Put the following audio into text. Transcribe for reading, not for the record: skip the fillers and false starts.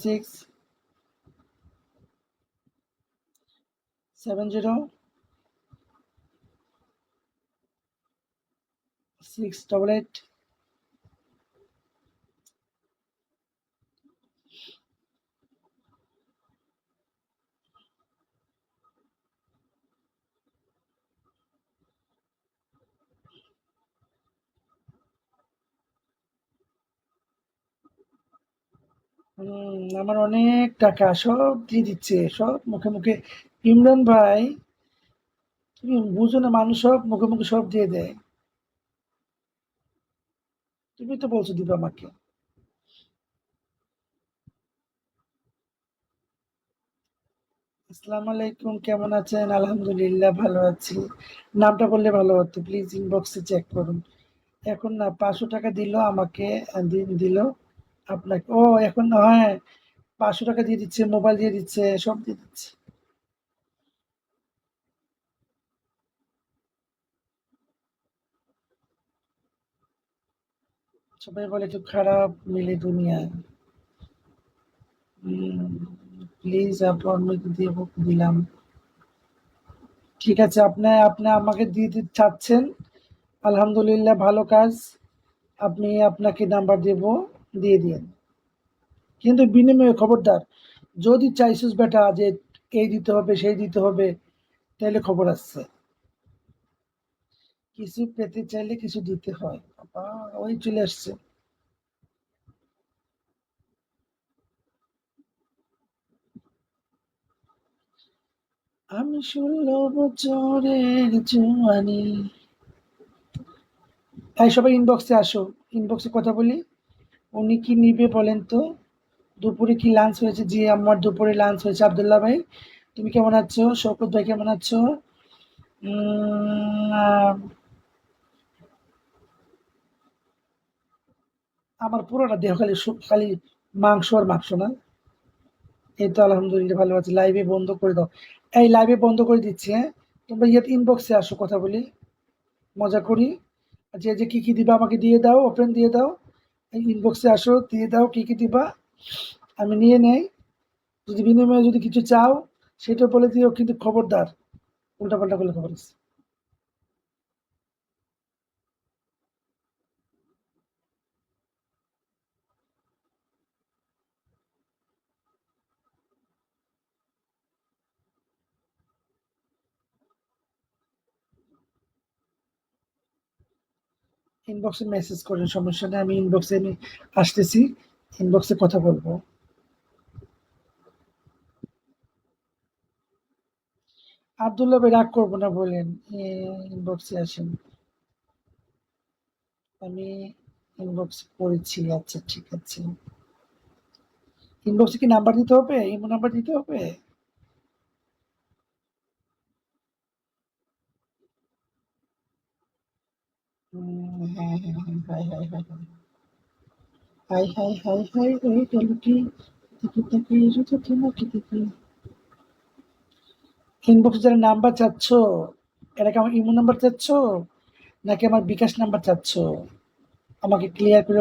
6 70 688 আমার অনেক টাকা সব দিয়ে দিচ্ছে, সব মুখে মুখে। ইমরান ভাই, তুমি বুঝো না, মানুষ সব মুখে মুখে সব দিয়ে দেয়। তুমি তো বলছো দিবে আমাকে। আসসালামু আলাইকুম, কেমন আছেন? আলহামদুলিল্লাহ ভালো আছি। নামটা বললে ভালো হতো, প্লিজ ইনবক্সে চেক করুন। এখন না, 500 টাকা দিল আমাকে, দিল আপনাকে। ও এখন হ্যাঁ, 500 টাকা দিয়ে দিচ্ছে, মোবাইল দিয়ে দিচ্ছে, সব দিয়ে দিচ্ছে। সবাই বলে একটু খারাপ মিলে দুনিয়ায়। প্লিজ আপু, আমি দিয়ে দিলাম। ঠিক আছে, আপনি আপনি আমাকে দিয়ে দিতে চাচ্ছেন, আলহামদুলিল্লাহ ভালো কাজ। আপনি, আপনাকে নাম্বার দেব, দিয়ে দিন। কিন্তু বিনিময়ে খবরদার, যদি চাইছিস বেটা যে এই দিতে হবে সেই দিতে হবে, তাহলে খবর আছে। কিছু পেতে চাইলে কিছু দিতে হয়। বাবা, ওই চলে আসছে। আমি 16 বছরের জোয়ানি। তাই সবাই ইনবক্সে আসো, ইনবক্সে কথা বলি। উনি কি নিবে বলেন তো? দুপুরে কি লাঞ্চ হয়েছে? জি, আমার দুপুরে লাঞ্চ হয়েছে। আব্দুল্লাহ ভাই, তুমি কেমন আছো? শওকত ভাই কেমন আছো? উম, আহ, আমার পুরোটা দেহ খালি খালি মাংস আর মাংস না। এই তো আলহামদুলিল্লাহ ভালো আছি। লাইভে বন্ধ করে দাও। এই লাইভে বন্ধ করে দিচ্ছি, হ্যাঁ? তোমরা ইয়ে ইনবক্সে আসো, কথা বলি, মজা করি। যে যে কি কি দিবা আমাকে দিয়ে দাও, ওপেন দিয়ে দাও। এই ইনবক্সে আসো, দিয়ে দাও কি কি দিবা, আমি নিয়ে নেই। যদি বিনিময়ে যদি কিছু চাও, সেটা বলে দিও, কিন্তু খবরদার উল্টাপাল্টা করলে খবর আছে। ইনবক্সে মেসেজ করেন, সমস্যা নেই। আমি আসতেছি, ইনবক্সে কথা বলবো। আব্দুল্লাহ ভাই রাগ করবো না বলেন, ইনবক্সে আসেন। আমি ইনবক্স করেছি, আচ্ছা ঠিক আছে। ইনবক্সে কি নাম্বার দিতে হবে? ইমো নাম্বার দিতে হবে? হ্যাঁ হ্যাঁ হ্যাঁ, high high high high high high high high, হয়ে গেল কি? দেখি দেখি, রুচো তোমাকে দেখি। ইনবক্সে যারা নাম্বার চাচ্ছ, এরা কি আমার ইমো নাম্বার চাচ্ছ, নাকি আমার বিকাশ নাম্বার চাচ্ছ? আমাকে ক্লিয়ার করে